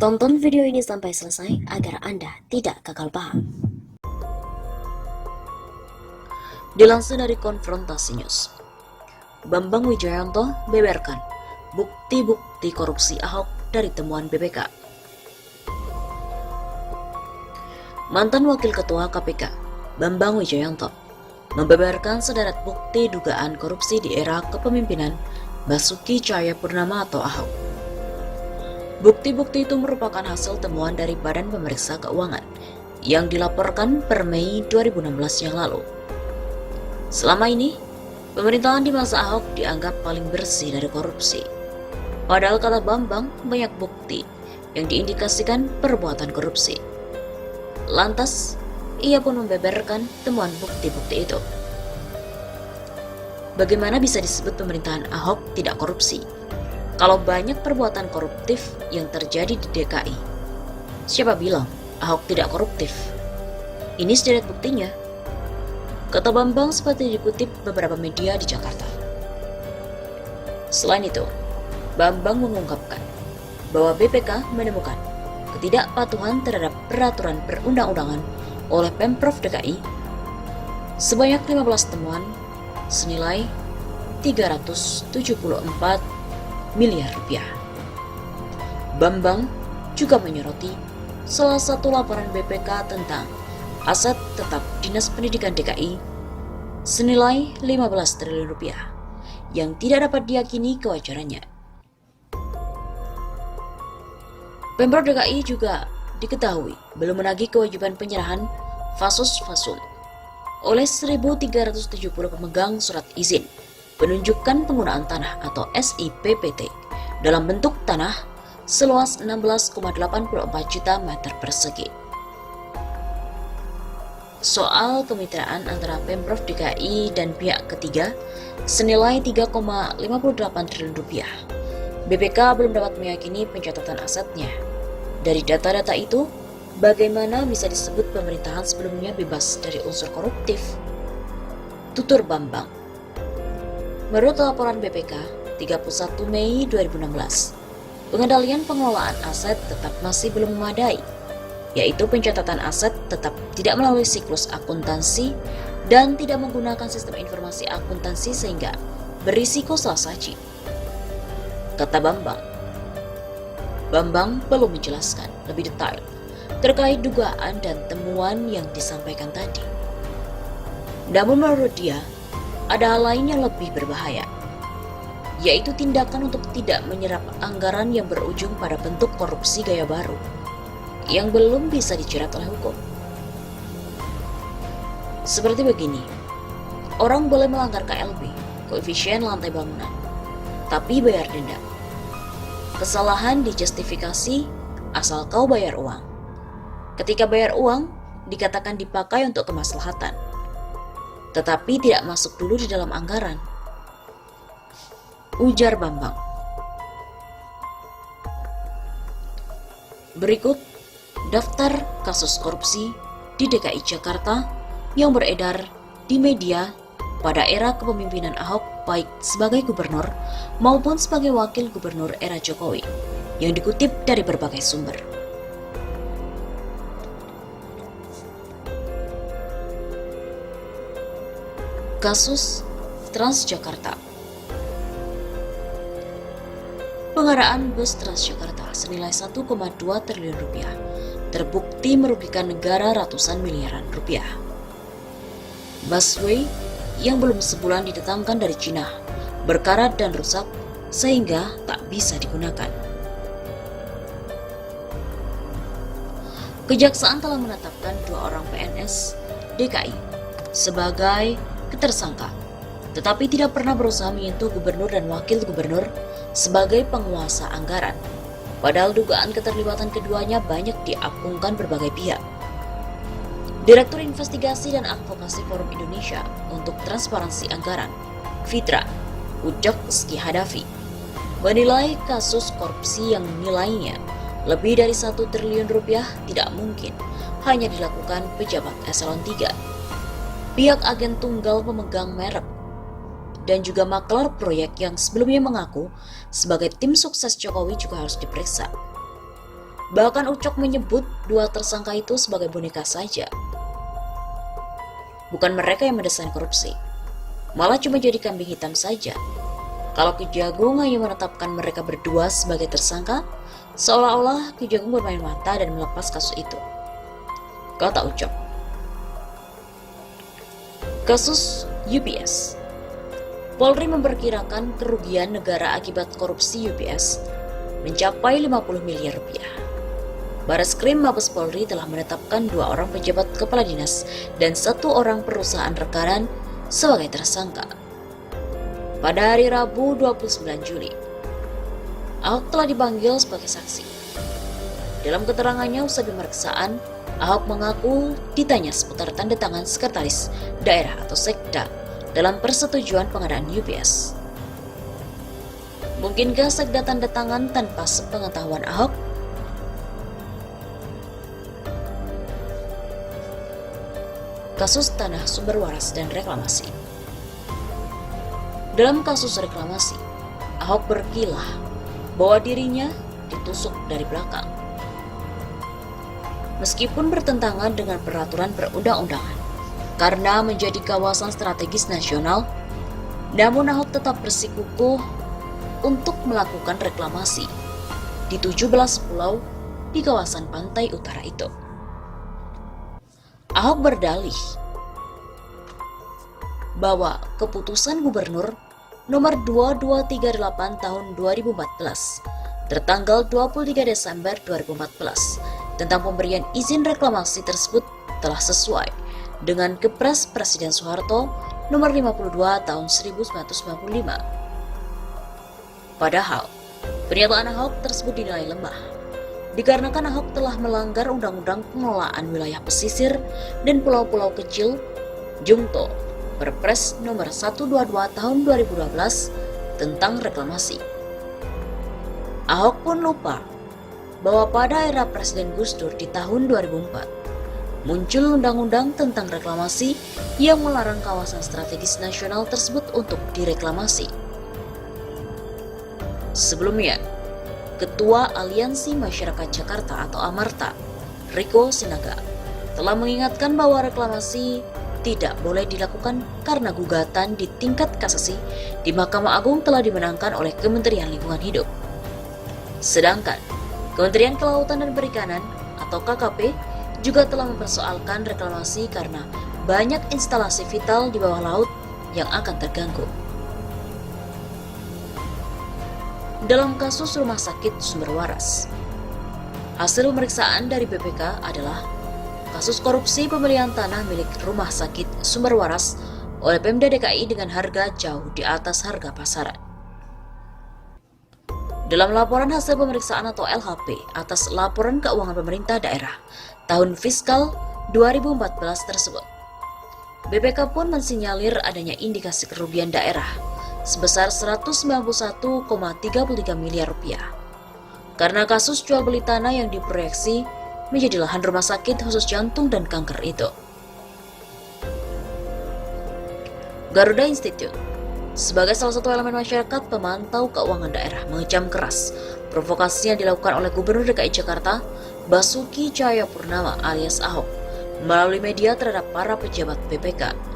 Tonton video ini sampai selesai agar Anda tidak gagal paham. Dilansir dari Konfrontasi News, Bambang Wijoyanto beberkan bukti-bukti korupsi Ahok dari temuan BPK. Mantan Wakil Ketua KPK, Bambang Wijoyanto, membeberkan sederet bukti dugaan korupsi di era kepemimpinan Basuki Cahayapurnama atau Ahok. Bukti-bukti itu merupakan hasil temuan dari Badan Pemeriksa Keuangan yang dilaporkan per Mei 2016 yang lalu. Selama ini, pemerintahan di masa Ahok dianggap paling bersih dari korupsi. Padahal kata Bambang, banyak bukti yang diindikasikan perbuatan korupsi. Lantas, ia pun membeberkan temuan bukti-bukti itu. Bagaimana bisa disebut pemerintahan Ahok tidak korupsi kalau banyak perbuatan koruptif yang terjadi di DKI? Siapa bilang Ahok tidak koruptif? Ini sederet buktinya. Kata Bambang seperti dikutip beberapa media di Jakarta. Selain itu, Bambang mengungkapkan bahwa BPK menemukan ketidakpatuhan terhadap peraturan perundang-undangan oleh Pemprov DKI sebanyak 15 temuan senilai 374 miliar rupiah. Bambang juga menyoroti salah satu laporan BPK tentang aset tetap Dinas Pendidikan DKI senilai 15 triliun rupiah yang tidak dapat diyakini kewajarannya. Pemprov DKI juga diketahui belum menagih kewajiban penyerahan fasus-fasum oleh 1.370 pemegang surat izin penunjukan penggunaan tanah atau SIPPT dalam bentuk tanah seluas 16,84 juta meter persegi. Soal kemitraan antara Pemprov DKI dan pihak ketiga senilai 3,58 triliun rupiah, BPK belum dapat meyakini pencatatan asetnya. Dari data-data itu, bagaimana bisa disebut pemerintahan sebelumnya bebas dari unsur koruptif? Tutur Bambang. Menurut laporan BPK 31 Mei 2016, pengendalian pengelolaan aset tetap masih belum memadai, yaitu pencatatan aset tetap tidak melalui siklus akuntansi dan tidak menggunakan sistem informasi akuntansi sehingga berisiko salah saji. Kata Bambang belum menjelaskan lebih detail terkait dugaan dan temuan yang disampaikan tadi. Namun menurut dia, ada hal lain yang lebih berbahaya, yaitu tindakan untuk tidak menyerap anggaran yang berujung pada bentuk korupsi gaya baru yang belum bisa dijerat oleh hukum. Seperti begini, orang boleh melanggar KLB, koefisien lantai bangunan, tapi bayar denda. Kesalahan dijustifikasi asal kau bayar uang. Ketika bayar uang, dikatakan dipakai untuk kemaslahatan, tetapi tidak masuk dulu di dalam anggaran, ujar Bambang. Berikut daftar kasus korupsi di DKI Jakarta yang beredar di media pada era kepemimpinan Ahok baik sebagai gubernur maupun sebagai wakil gubernur era Jokowi yang dikutip dari berbagai sumber. Kasus Transjakarta. Pengadaan bus Transjakarta senilai 1,2 triliun rupiah terbukti merugikan negara ratusan miliaran rupiah. Busway yang belum sebulan didatangkan dari Cina berkarat dan rusak sehingga tak bisa digunakan. Kejaksaan telah menetapkan 2 orang PNS DKI sebagai tersangka, tetapi tidak pernah berusaha menyentuh gubernur dan wakil gubernur sebagai penguasa anggaran. Padahal dugaan keterlibatan keduanya banyak diapungkan berbagai pihak. Direktur Investigasi dan Advokasi Forum Indonesia untuk Transparansi Anggaran, Fitra Ujak Ski Hadafi, menilai kasus korupsi yang nilainya lebih dari 1 triliun rupiah tidak mungkin hanya dilakukan pejabat eselon 3. Pihak agen tunggal pemegang merek dan juga maklar proyek yang sebelumnya mengaku sebagai tim sukses Jokowi juga harus diperiksa. Bahkan Ucok menyebut dua tersangka itu sebagai boneka saja. Bukan mereka yang mendesain korupsi, malah cuma jadi kambing hitam saja. Kalau Kejagung hanya menetapkan mereka berdua sebagai tersangka, seolah-olah Kejagung bermain mata dan melepas kasus itu, kata Ucok. Kasus UBS. Polri memperkirakan kerugian negara akibat korupsi UBS mencapai 50 miliar rupiah. Bareskrim Mabes Polri telah menetapkan 2 orang pejabat kepala dinas dan 1 orang perusahaan rekanan sebagai tersangka. Pada hari Rabu 29 Juli, Ahok telah dipanggil sebagai saksi. Dalam keterangannya usai pemeriksaan, Ahok mengaku ditanya seputar tanda tangan sekretaris daerah atau sekda dalam persetujuan pengadaan UBS. Mungkinkah sekda tanda tangan tanpa sepengetahuan Ahok? Kasus tanah sumber waras dan reklamasi. Dalam kasus reklamasi, Ahok berkilah bahwa dirinya ditusuk dari belakang. Meskipun bertentangan dengan peraturan perundang-undangan, karena menjadi kawasan strategis nasional, namun Ahok tetap bersikukuh untuk melakukan reklamasi di 17 pulau di kawasan pantai utara itu. Ahok berdalih bahwa keputusan Gubernur nomor 2238 tahun 2014 tertanggal 23 Desember 2014 tentang pemberian izin reklamasi tersebut telah sesuai dengan Kepres Presiden Soeharto nomor 52 tahun 1995. Padahal, pernyataan Ahok tersebut dinilai lemah, dikarenakan Ahok telah melanggar Undang-Undang Pengelolaan Wilayah Pesisir dan Pulau-Pulau Kecil Jungto Perpres nomor 122 tahun 2012 tentang reklamasi. Ahok pun lupa bahwa pada era Presiden Gus Dur di tahun 2004 muncul undang-undang tentang reklamasi yang melarang kawasan strategis nasional tersebut untuk direklamasi. Sebelumnya, Ketua Aliansi Masyarakat Jakarta atau Amarta, Riko Sinaga, telah mengingatkan bahwa reklamasi tidak boleh dilakukan karena gugatan di tingkat kasasi di Mahkamah Agung telah dimenangkan oleh Kementerian Lingkungan Hidup. Sedangkan Kementerian Kelautan dan Perikanan atau KKP juga telah mempersoalkan reklamasi karena banyak instalasi vital di bawah laut yang akan terganggu. Dalam kasus Rumah Sakit Sumber Waras, hasil pemeriksaan dari BPK adalah kasus korupsi pembelian tanah milik Rumah Sakit Sumber Waras oleh Pemda DKI dengan harga jauh di atas harga pasaran. Dalam laporan hasil pemeriksaan atau LHP atas laporan keuangan pemerintah daerah tahun fiskal 2014 tersebut, BPK pun mensinyalir adanya indikasi kerugian daerah sebesar 191,33 miliar rupiah karena kasus jual beli tanah yang diproyeksi menjadi lahan rumah sakit khusus jantung dan kanker itu. Garuda Institute sebagai salah satu elemen masyarakat pemantau keuangan daerah mengecam keras provokasi yang dilakukan oleh Gubernur DKI Jakarta Basuki Cahayapurnama alias Ahok melalui media terhadap para pejabat BPK.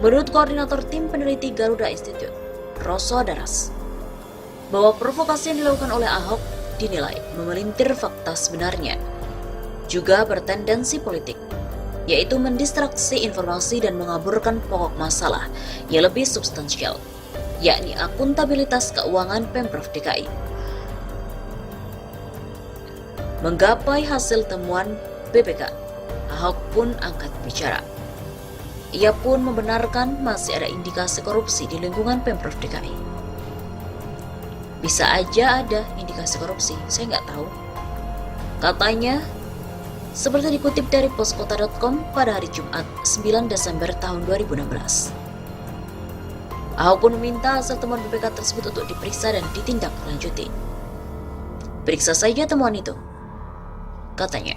Menurut koordinator tim peneliti Garuda Institute, Rosso Daras, bahwa provokasi yang dilakukan oleh Ahok dinilai memelintir fakta sebenarnya, juga bertendensi politik, yaitu mendistraksi informasi dan mengaburkan pokok masalah yang lebih substansial, yakni akuntabilitas keuangan Pemprov DKI. Menggapai hasil temuan BPK, Ahok pun angkat bicara. Ia pun membenarkan masih ada indikasi korupsi di lingkungan Pemprov DKI. Bisa aja ada indikasi korupsi, saya nggak tahu. Katanya, seperti dikutip dari poskota.com pada hari Jumat 9 Desember tahun 2016. Ahok pun meminta hasil temuan BPK tersebut untuk diperiksa dan ditindaklanjuti. Periksa saja temuan itu, katanya.